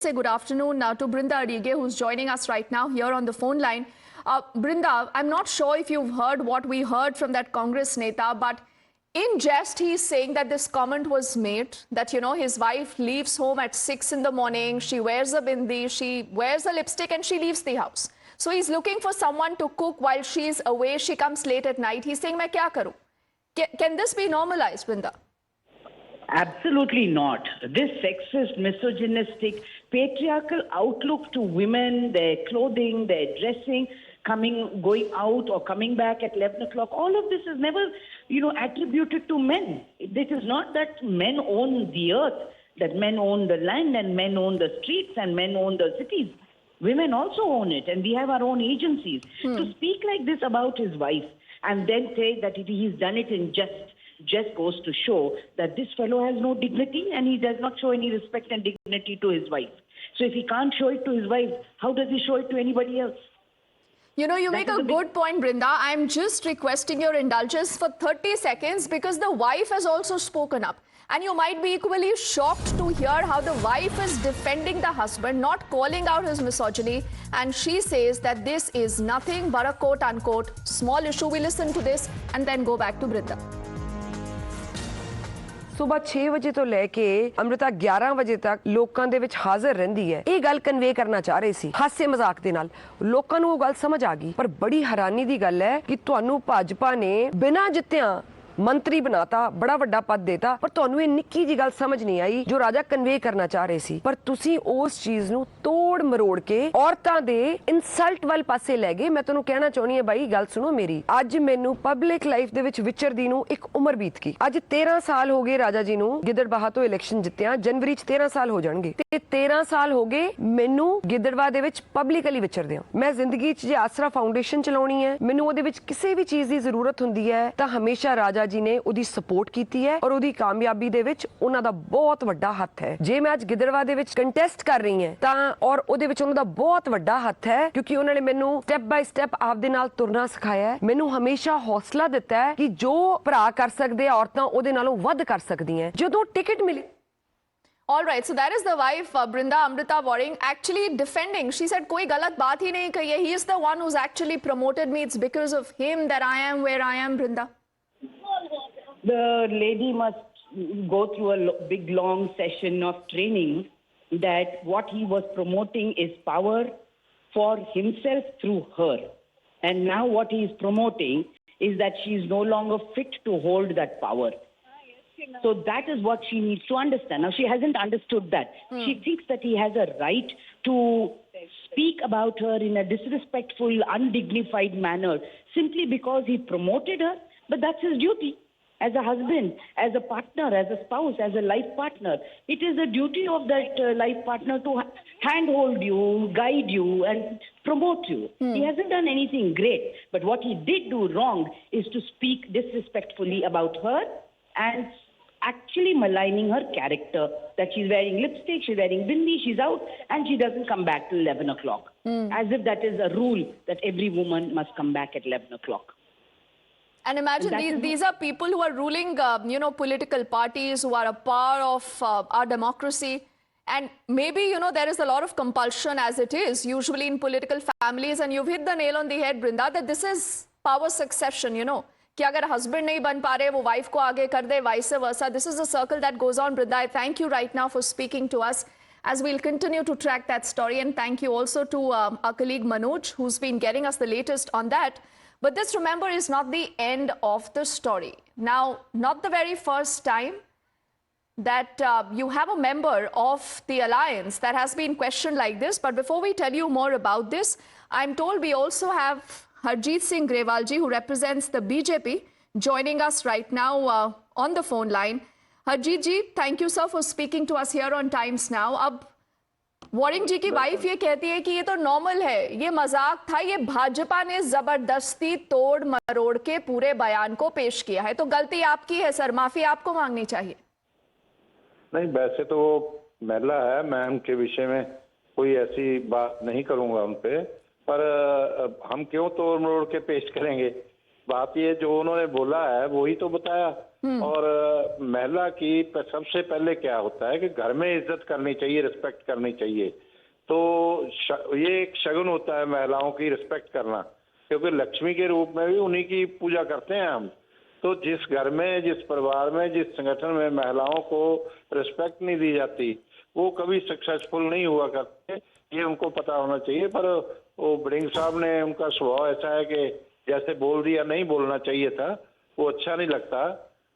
Say good afternoon now to Brinda Adige, who's joining us right now here on the phone line. Brinda, I'm not sure if you've heard what we heard from that Congress neta, but in jest, he's saying that this comment was made that, his wife leaves home at 6 in the morning, she wears a bindi, she wears a lipstick and she leaves the house. So he's looking for someone to cook while she's away, she comes late at night. He's saying, "Main kya karu?" Can this be normalized, Brinda? Absolutely not. This sexist, misogynistic, patriarchal outlook to women, their clothing, their dressing, going out or coming back at 11 o'clock, all of this is never, attributed to men. It is not that men own the earth, that men own the land and men own the streets and men own the cities. Women also own it, and we have our own agencies. To speak like this about his wife and then say that he's done it in just goes to show that this fellow has no dignity and he does not show any respect and dignity to his wife. So if he can't show it to his wife, how does he show it to anybody else? You make a good point, Brinda. I'm just requesting your indulgence for 30 seconds because the wife has also spoken up. And you might be equally shocked to hear how the wife is defending the husband, not calling out his misogyny. And she says that this is nothing but a quote-unquote small issue. We listen to this and then go back to Brinda. सुबह 6 ਵਜੇ ਤੋਂ ਲੈ ਕੇ ਅਮ੍ਰਿਤਾ 11 ਵਜੇ ਤੱਕ ਲੋਕਾਂ ਦੇ ਵਿੱਚ ਹਾਜ਼ਰ ਰਹਿੰਦੀ ਹੈ। ਇਹ ਗੱਲ ਕਨਵੇ ਕਰਨਾ ਚਾਹ ਰਹੇ ਸੀ ਹਾਸੇ ਮਜ਼ਾਕ ਦੇ ਨਾਲ। ਲੋਕਾਂ ਨੂੰ ਉਹ ਗੱਲ ਸਮਝ ਆ ਗਈ, ਪਰ ਬੜੀ ਹੈਰਾਨੀ ਦੀ ਗੱਲ ਹੈ ਕਿ ਤੁਹਾਨੂੰ ਭਾਜਪਾ ਨੇ ਬਿਨਾਂ ਜਿੱਤਿਆਂ ਮੰਤਰੀ ਬਣਾਤਾ, ਬੜਾ ਵੱਡਾ ਪਦ ਦੇਤਾ, ਪਰ ਤੁਹਾਨੂੰ ਇਹ ਨਿੱਕੀ ਜੀ ਗੱਲ ਸਮਝ ਨਹੀਂ ਆਈ ਜੋ ਰਾਜਾ ਕਨਵੇ ਕਰਨਾ ਚਾਹ ਰਹੇ ਸੀ। ਪਰ ਤੁਸੀਂ ਉਸ ਚੀਜ਼ ਨੂੰ ਤੋੜ ਮਰੋੜ ਕੇ ਔਰਤਾਂ ਦੇ ਇਨਸਲਟ ਵੱਲ ਪਾਸੇ ਲੈ ਗਏ। ਮੈਂ ਤੁਹਾਨੂੰ ਕਹਿਣਾ ਚਾਹੁੰਦੀ ਹਾਂ ਬਾਈ, ਗੱਲ ਸੁਣੋ ਮੇਰੀ। ਅੱਜ ਮੈਨੂੰ ਪਬਲਿਕ ਲਾਈਫ ਦੇ ਵਿੱਚ ਵਿਚਰਦੀ ਨੂੰ ਇੱਕ ਉਮਰ ਬੀਤ ਗਈ। ਅੱਜ 13 ਸਾਲ ਹੋ ਗਏ ਰਾਜਾ ਜੀ ਨੂੰ ਗਿੱਦੜਬਾਹਾ ਤੋਂ ਇਲੈਕਸ਼ਨ ਜਿੱਤਿਆ। ਜਨਵਰੀ 'ਚ 13 ਸਾਲ ਹੋ ਜਾਣਗੇ ਤੇ 13 ਸਾਲ ਹੋ ਗਏ ਮੈਨੂੰ ਗਿੱਦੜਬਾਹਾ ਦੇ ਵਿੱਚ ਪਬਲਿਕਲੀ ਵਿਚਰਦਿਆਂ। ਮੈਂ ਜ਼ਿੰਦਗੀ 'ਚ ਜੇ ਆਸਰਾ ਫਾਊਂਡੇਸ਼ਨ ਚਲਾਉਣੀ ਹੈ, ਮੈਨੂੰ ਉਹਦੇ ਵਿੱਚ ਕਿਸੇ ਵੀ ਚੀਜ਼ ਦੀ ਜ਼ਰੂਰਤ ਹੁੰਦੀ ਹੈ ਤਾਂ ਹਮੇਸ਼ਾ ਰਾਜਾ ਜੀ ਨੇ ਉਹਦੀ ਸਪੋਰਟ ਕੀਤੀ ਹੈ ਔਰ ਉਹਦੀ ਕਾਮਯਾਬੀ ਦੇ ਵਿੱਚ ਉਹਨਾਂ ਦਾ ਬਹੁਤ ਵੱਡਾ ਹੱਥ ਹੈ। ਜੇ ਮੈਂ ਅੱਜ ਗਿੱਦੜਬਾਹਾ ਦੇ ਵਿੱਚ ਕੰਟੈਸਟ ਕਰ ਰਹੀ ਹਾਂ ਤਾਂ ਔਰ ਉਹਦੇ ਵਿੱਚ ਉਹਨਾਂ ਦਾ ਬਹੁਤ ਵੱਡਾ ਹੱਥ ਹੈ ਕਿਉਂਕਿ ਉਹਨਾਂ ਨੇ ਮੈਨੂੰ ਸਟੈਪ ਬਾਈ ਸਟੈਪ ਆਪਦੇ ਨਾਲ ਤੁਰਨਾ ਸਿਖਾਇਆ ਹੈ। ਮੈਨੂੰ ਹਮੇਸ਼ਾ ਹੌਸਲਾ ਦਿੱਤਾ ਹੈ ਕਿ ਜੋ ਭਰਾ ਕਰ ਸਕਦੇ ਆ ਔਰਤਾਂ ਉਹਦੇ ਨਾਲੋਂ ਵੱਧ ਕਰ ਸਕਦੀਆਂ। ਜਦੋਂ ਟਿਕਟ ਮਿਲੀ All right, so that is the wife, Brinda Amrita Singh, actually defending. She said, "Koi galat baat hi nahi kahi hai. He is the one who's actually promoted me. It's because of him that I am where I am." Brinda, the lady must go through a big long session of training that what he was promoting is power for himself through her, and now what he is promoting is that she is no longer fit to hold that power. So that is what she needs to understand. Now, she hasn't understood that. She thinks that he has a right to speak about her in a disrespectful, undignified manner simply because he promoted her. But that's his duty as a husband, as a partner, as a spouse, as a life partner. It is the duty of that life partner to handhold you, guide you, and promote you. He hasn't done anything great. But what he did do wrong is to speak disrespectfully about her and actually maligning her character, that she's wearing lipstick, she's wearing bindi, she's out, and she doesn't come back till 11 o'clock. As if that is a rule that every woman must come back at 11 o'clock. and imagine these are people who are ruling, political parties, who are a part of our democracy. And maybe, there is a lot of compulsion as it is, usually in political families. And you've hit the nail on the head, Brinda, that this is power succession, कि अगर husband नहीं बन पा रहे वो wife को आगे कर दे, vice versa. This is a circle that goes on. Brinda, I thank you right now for speaking to us as we'll continue to track that story, and thank you also to our colleague Manoj, who's been getting us the latest on that. But this, remember, is not the end of the story. Now, not the very first time that you have a member of the alliance that has been questioned like this. But before we tell you more about this, I'm told we also have Harjeet Singh Grewal ji, who represents the BJP, joining us right now on the phone line. Harjeet ji, thank you, sir, for speaking to us here on Times Now. अब वारिंग जी की wife ये कहती है कि ये तो normal है, ये मजाक था, ये भाजपा ने जबरदस्ती तोड़ मरोड़ के पूरे बयान को पेश किया है, तो गलती आपकी है सर, माफी आपको मांगनी चाहिए। नहीं, वैसे तो वो महिला है, मैं उनके विषय में कोई ऐसी बात नहीं करूंगा उन पे, पर हम क्यों तोड़ मरोड़ के पेश करेंगे। बात ये जो उन्होंने बोला है वही तो बताया। और महिला की सबसे पहले क्या होता है कि घर में इज्जत करनी चाहिए, रिस्पेक्ट करनी चाहिए। तो ये एक शगुन होता है महिलाओं की रिस्पेक्ट करना, क्योंकि लक्ष्मी के रूप में भी उन्हीं की पूजा करते हैं हम। तो जिस घर में, जिस परिवार में, जिस संगठन में महिलाओं को रिस्पेक्ट नहीं दी जाती, वो कभी सक्सेसफुल नहीं हुआ करते, ये उनको पता होना चाहिए। पर वो बड़िंग साहब ने, उनका स्वभाव ऐसा है कि जैसे बोल दिया, नहीं बोलना चाहिए था, वो अच्छा नहीं लगता।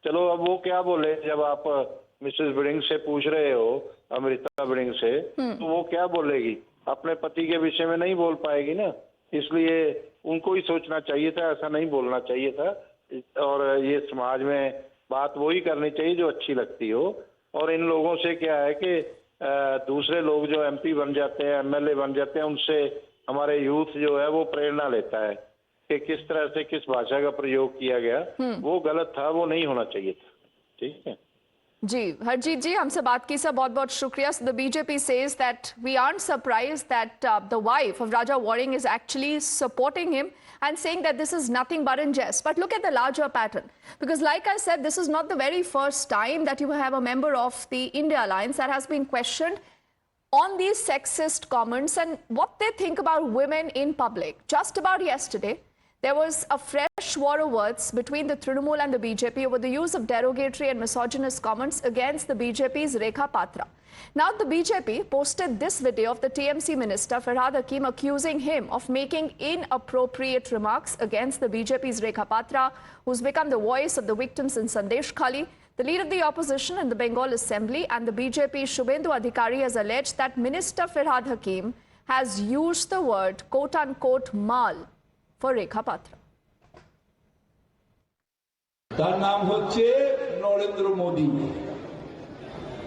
चलो अब वो क्या बोले, जब आप मिसेस बड़िंग से पूछ रहे हो, अमृता बड़िंग से, तो वो क्या बोलेगी? अपने पति के विषय में नहीं बोल पाएगी ना, इसलिए उनको ही सोचना चाहिए था, ऐसा नहीं बोलना चाहिए था। और ये समाज में बात वही करनी चाहिए जो अच्छी लगती हो। और इन लोगों से क्या है कि दूसरे लोग जो एमपी बन जाते हैं, एमएलए बन जाते हैं, उनसे हमारे यूथ जो है वो प्रेरणा लेता है कि किस तरह से किस भाषा का प्रयोग किया गया, वो गलत था, वो नहीं होना चाहिए था। ठीक है जी, हरजीत जी, हमसे बात की, सर बहुत बहुत शुक्रिया। The BJP says that we aren't surprised that the wife of Raja Waring is actually supporting him and saying that this is nothing but in jest. But look at the larger pattern, because like I said, this is not the very first time that you have a member of the India Alliance that has been questioned on these sexist comments and what they think about women in public. Just about yesterday, there was a fresh war of words between the Trinamool and the BJP over the use of derogatory and misogynist comments against the BJP's Rekha Patra. Now, the BJP posted this video of the TMC minister Farhad Hakim accusing him of making inappropriate remarks against the BJP's Rekha Patra, who's become the voice of the victims in Sandesh Khali. The leader of the opposition in the Bengal Assembly and the BJP Shubhendu Adhikari has alleged that Minister Farhad Hakim has used the word quote-unquote mal for Rekha Patra. তার নাম হচ্ছে নরেন্দ্র মোদী।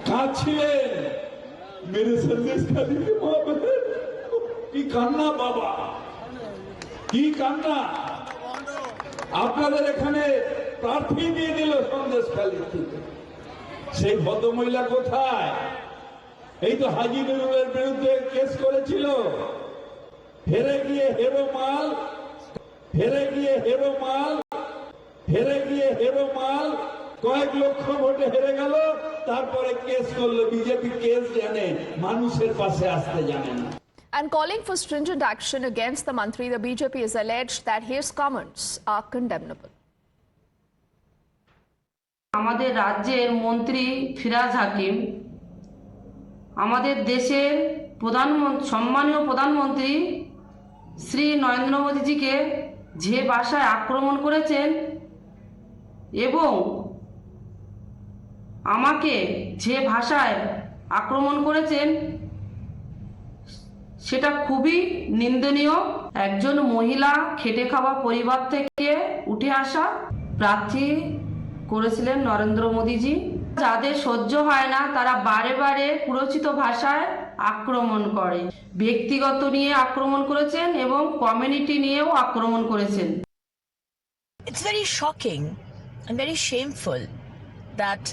কাঁদছিলেন মেরে সন্দেশ খালিকে মা বলেন, কি কান্না বাবা, কি কান্না। আপনাদের এখানে প্রার্থী দিয়ে দিল সন্দেশ খালি থেকে, সেই ভদ্রমহিলা কোথায়? এই তো হাজি নুরুলের বিরুদ্ধে কেস করেছিল, হেরে গিয়ে হেরো মাল, হেরে গিয়ে হেরো মাল, হেরে গিয়ে হেরো মাল, কয়েক লক্ষ ভোটে হেরে গেল, তারপরে কেস করলো। বিজেপি কেস জানে, মানুষের পাশে আসতে জানে না। And calling for stringent action against the Mantri, the BJP has alleged that his comments are condemnable. আমাদের রাজ্যের মন্ত্রী ফিরাজ হাকিম আমাদের দেশের সম্মানীয় প্রধানমন্ত্রী শ্রী নরেন্দ্র মোদীজিকে যে ভাষায় আক্রমণ করেছেন এবং আমাকে যে ভাষায় আক্রমণ করেছেন সেটা খুবই নিন্দনীয়। একজন মহিলা খেটে খাওয়া পরিবার থেকে উঠে আসা প্রার্থী করেছিলেন নরেন্দ্র মোদীজি। যাদের সহ্য হয় না তারা বারে বারে পুরোচিত ভাষায় আক্রমণ করে, ব্যক্তিগত নিয়ে আক্রমণ করেছেন এবং কমিউনিটি নিয়েও আক্রমণ করেছেন। It's very shocking and very shameful that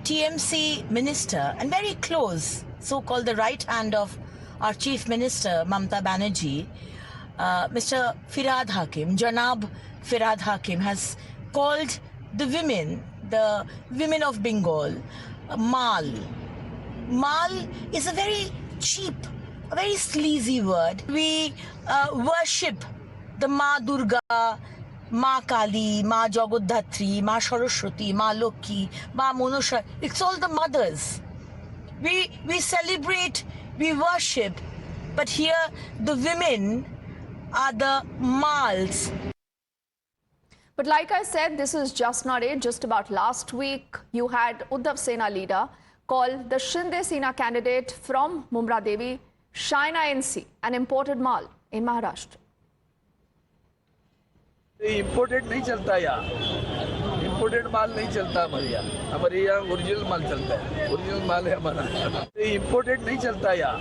TMC minister and very close, so-called the right hand of our chief minister Mamata Banerjee, Mr. Farhad Hakim, Janab Farhad Hakim, has called the women of Bengal mal. Mal is a very cheap, a very sleazy word. We worship the Ma Durga, Ma Kali, Ma Jagodhatri, Ma Saraswati, Ma Lokhi, Ma Monasha. It's all the mothers. We celebrate, we worship, but here the women are the mals. But like I said, this is just not it. Just about last week, you had Uddhav Sena leader call the Shinde Sena candidate from Mumra Devi Shaina NC, an imported mal in Maharashtra. Imported नहीं चलता यहाँ, imported माल नहीं चलता हमारे यहाँ original माल चलता है, original माल है हमारा। इम्पोर्टेड नहीं चलता यहाँ,